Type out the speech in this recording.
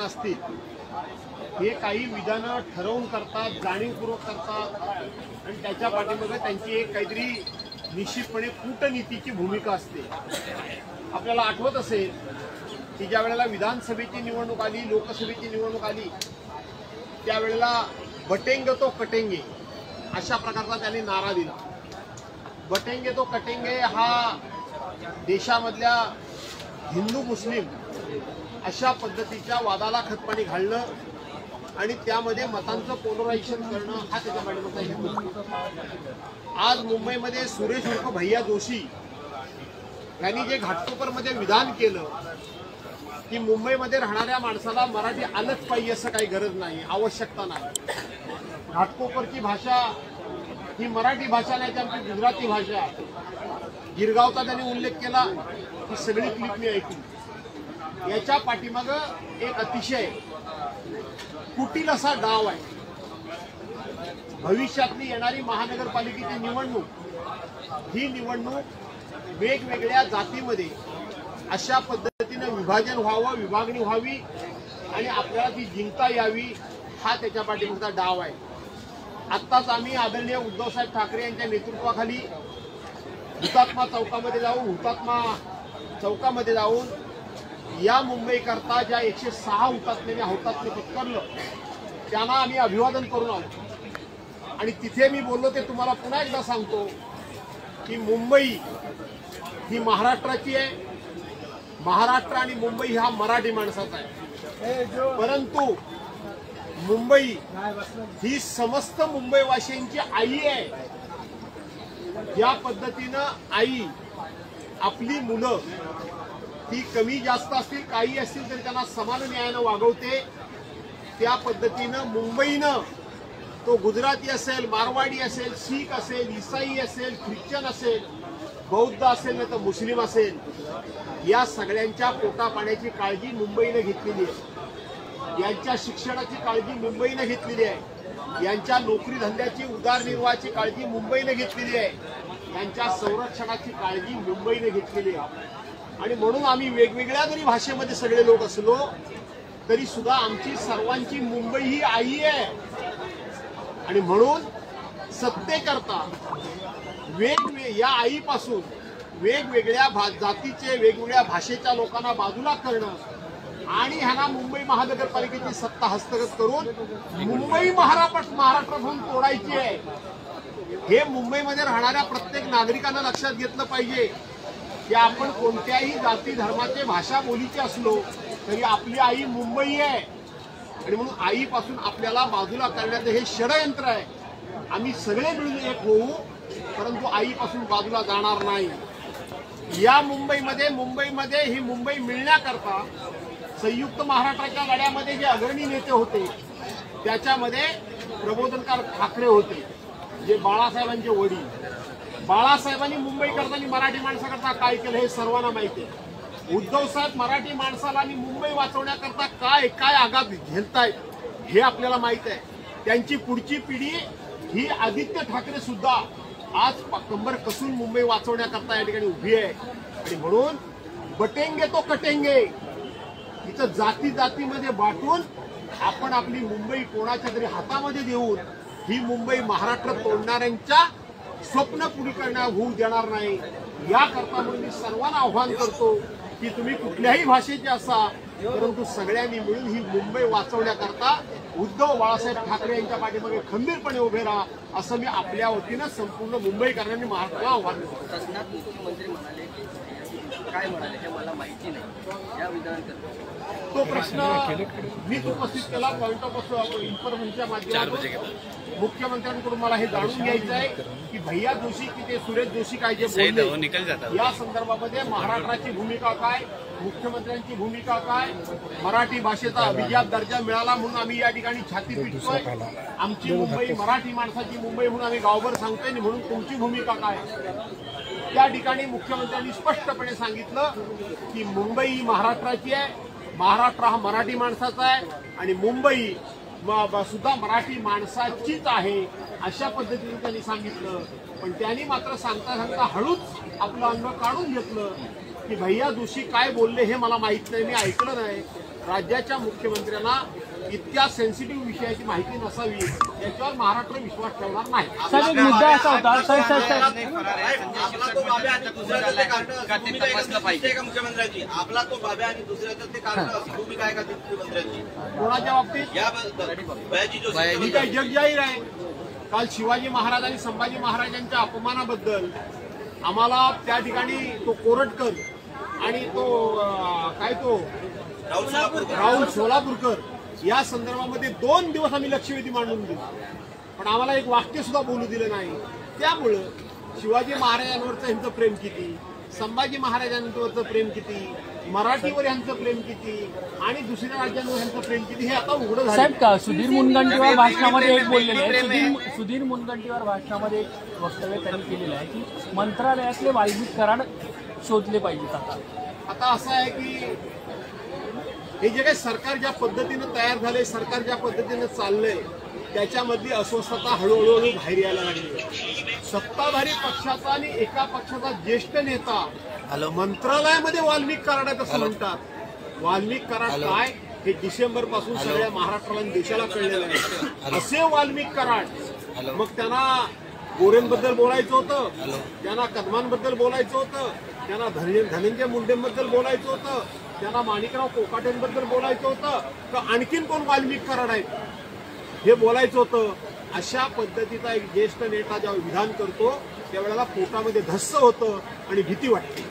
असतील हे काही विधानं ठरवून करतात, जाणीवपूर्वक करतात आणि त्याच्या पाठीमागे त्यांची एक काहीतरी निश्चितपणे कूटनीतीची भूमिका असते। आपल्याला आठवत असेल की ज्या वेळेला विधानसभेची निवडणूक आली, लोकसभेची निवडणूक आली, त्यावेळेला बटेंगे तो कटेंगे अशा प्रकारचा त्यांनी नारा दिला। बटेंगे तो कटेंगे हा देशामधल्या हिंदू मुस्लिम अशा पद्धतीच्या वादाला खतपाणी घालणं आणि त्यामध्ये मतांचं पोलरायझेशन करणं हा त्याच्या पाठीमागचा हेतू। आज मुंबईमध्ये सुरेश उर्फ भैया जोशी यांनी जे घाटकोपरमध्ये विधान केलं की मुंबईमध्ये राहणाऱ्या माणसाला मराठी आलंच पाहिजे असं काही गरज नाही, आवश्यकता नाही। घाटकोपरची भाषा ही मराठी भाषा नाही, आमची गुजराती भाषा। गिरगावचा त्यांनी उल्लेख केला, ही सगळी क्लिप मी ऐकली। याच्या पाठीमागं एक अतिशय कुटील असा डाव आहे। भविष्यातली येणारी महानगरपालिकेची निवडणूक ही निवडणूक वेगवेगळ्या जातीमध्ये अशा पद्धतीने विभाजन व्हावं, विभागणी व्हावी आणि आपल्याला ती जिंकता यावी हा त्याच्या पाठीमागचा डाव आहे। आत्ताच आम्ही आदरणीय उद्धवसाहेब ठाकरे यांच्या नेतृत्वाखाली हुतात्मा चौकामध्ये जाऊन या मुंबईकरता ज्या 106 हुतात्म्यांनी हौतात्म्य पत्करलं त्यांना आम्ही अभिवादन करून आलो। आणि तिथे मी बोललो ते तुम्हाला पुन्हा एकदा सांगतो की मुंबई ही महाराष्ट्राची आहे, महाराष्ट्र आणि मुंबई हा मराठी माणसाचा आहे, परंतु मुंबई ही समस्त मुंबईवासियांची आई आहे। या पद्धतीनं आई आपली मुलं ती कमी जास्त असतील, काही असतील तरी त्यांना समान न्यायानं वागवते। त्या पद्धतीनं मुंबईनं तो गुजराती असेल, मारवाडी असेल, शीख असेल, ईसाई असेल, ख्रिश्चन असेल, बौद्ध असेल नाही तर मुस्लिम असेल, या सगळ्यांच्या पोटा पाण्याची काळजी मुंबईने घेतलेली आहे। यांच्या शिक्षणाची काळजी मुंबईने घेतलेली आहे, यांच्या नोकरी धंद्याची उदरनिर्वाहाची काळजी मुंबईने घेतलेली आहे, यांच्या संरक्षणाची काळजी मुंबईने घेतलेली आहे। आणि म्हणून आम्ही वेगवेगळ्या जरी भाषेमध्ये सगळे लोक असलो तरी सुद्धा आमची सर्वांची मुंबई ही आई आहे। आणि म्हणून सत्तेकरता या आईपासून वेगवेगळ्या जातीचे, वेगवेगळ्या भाषेच्या लोकांना बाजूला करणं आणि ह्यांना मुंबई महानगरपालिकेची सत्ता हस्तगत करून मुंबई महाराष्ट्रातून तोडायची आहे। हे मुंबईमध्ये राहणाऱ्या प्रत्येक नागरिकांना लक्षात घेतलं पाहिजे की आपण कोणत्याही जाती धर्माचे भाषा बोलीचे असलो तरी आपली आई मुंबई आहे आणि म्हणून आईपासून आपल्याला बाजूला करण्याचं हे षडयंत्र आहे। आम्ही सगळे मिळून एक होऊ, परंतु आईपासून बाजूला जाणार नाही। या मुंबईमध्ये ही मुंबई मिळण्याकरता संयुक्त महाराष्ट्राच्या लढ्यामध्ये जे अग्रणी नेते होते त्याच्यामध्ये प्रबोधनकार ठाकरे होते, जे बाळासाहेबांचे वडील। बाळासाहेबांनी मुंबई करताना मराठी माणसाकरता काय केलं हे सर्वांना माहिती आहे। उद्धव साहेब मराठी माणसाला आणि मुंबई वाचवण्याकरता काय काय आघात घेतायत हे आपल्याला माहित आहे। त्यांची पुढची पिढी ही आदित्य ठाकरे सुद्धा आज कंबर कसून मुंबई वाचवण्याकरता या ठिकाणी उभी आहे। आणि म्हणून बटेंगे तो कटेंगे इथं जातीमध्ये बाटून आपण आपली मुंबई कोणाच्या तरी हातामध्ये देऊन ही मुंबई महाराष्ट्र तोडणाऱ्यांच्या स्वप्न पुरी होऊ देणार नाही। याकरता म्हणून मी सर्वांना आव्हान करतो की तुम्ही कुठल्याही भाषेचे असा, परंतु सगळ्यांनी मिळून ही मुंबई वाचवण्याकरता उद्धव बाळासाहेब ठाकरे यांच्या पाठीमागे खंबीरपणे उभे राहा असं मी आपल्या वतीनं संपूर्ण मुंबईकरांनी महाराष्ट्राला आव्हान करतो। मुख्यमंत्री म्हणाले काय म्हणाले हे मला माहिती नाही, या विधान तो प्रश्न मीच उपस्थित केला। पॉइंट ऑफ इन्फॉर्मेशनच्या माध्यमातून मुख्यमंत्र्यांकडून मला हे जाणून घ्यायचं आहे की भैया जोशी की ते सुरेश जोशी काय जे बोलले या संदर्भामध्ये महाराष्ट्राची भूमिका काय, मुख्यमंत्र्यांची भूमिका काय, मराठी भाषेचा अभिजात दर्जा मिळाला म्हणून आम्ही या ठिकाणी छाती पिटतोय, आमची मुंबई मराठी माणसाची मुंबई म्हणून आम्ही गावभर सांगतोय, म्हणून तुमची भूमिका काय। त्या ठिकाणी मुख्यमंत्र्यांनी स्पष्टपणे सांगितलं की मुंबई ही महाराष्ट्राची आहे, महाराष्ट्र हा मराठी माणसाचा आहे आणि मुंबई सुद्धा मराठी माणसाचीच आहे अशा पद्धतीने त्यांनी सांगितलं। पण त्यांनी मात्र सांगता हळूच आपलं अंग काढून घेतलं की भैया जोशी काय बोलले हे मला माहित नाही, मी ऐकलं नाही, राज्याच्या मुख्यमंत्र्यांना इतक्या सेन्सिटिव्ह विषयाची माहिती नसावी याच्यावर महाराष्ट्र विश्वास ठेवणार नाही. साहेब एक मुद्दा असा होता मुख्यमंत्र्यांची आपला तो बाब्या आणि दुसऱ्याचं ते कारण अशी भूमिका आहे का मुख्यमंत्र्यांची कोणाच्या बाबतीत ही काय जगजाहीर आहे. काल शिवाजी महाराज आणि संभाजी महाराजांच्या अपमानाबद्दल आम्हाला त्या ठिकाणी तो कोरटकर आणि तो राहुल सोलापूरकर या संदर्भामध्ये 2 दिवस आम्ही लक्षवेधी मांडून दिली, पण आम्हाला एक वाक्य सुद्धा बोलू दिलं नाही. त्यामुळं शिवाजी महाराजांवरचं यांचं प्रेम किती, संभाजी महाराजांवरचं प्रेम किती, मराठीवर यांचं प्रेम किती आणि दुसऱ्या राज्यांवर यांचं प्रेम किती हे आता उघडं झालं. साहेब का सुधीर मुनगंटीवार भाषणामध्ये एक बोललेले आहे, सुधीर मुनगंटीवार भाषणामध्ये एक वक्तव्य त्यांनी केलेलं आहे की मंत्रालयातले वाल्मिक कराड शोधले पाहिजेत. आता असं आहे की हे जे काही सरकार ज्या पद्धतीनं तयार झालंय, सरकार ज्या पद्धतीनं चाललंय त्याच्यामधली अस्वस्थता हळूहळू बाहेर यायला लागली. सत्ताधारी पक्षाचा आणि एका पक्षाचा ज्येष्ठ नेता मंत्रालयामध्ये वाल्मिक कराड आहेत असं म्हणतात. वाल्मिक कराड काय हे डिसेंबर पासून सगळ्या महाराष्ट्राला आणि देशाला कळलेलं आहे. असे वाल्मिक कराड मग त्यांना गोरेंबद्दल बोलायचं होतं, त्यांना कदमांबद्दल बोलायचं होतं, त्यांना धनंजय मुंडेंबद्दल बोलायचं होतं, त्यांना माणिकराव कोकाटेंबद्दल बोलायचं होतं का आणखीन कोण वाल्मिक कराड आहेत हे बोलायचं होतं. अशा पद्धतीचा एक ज्येष्ठ नेता जेव्हा विधान करतो त्यावेळेला पोटामध्ये धस्स होतं आणि भीती वाटते.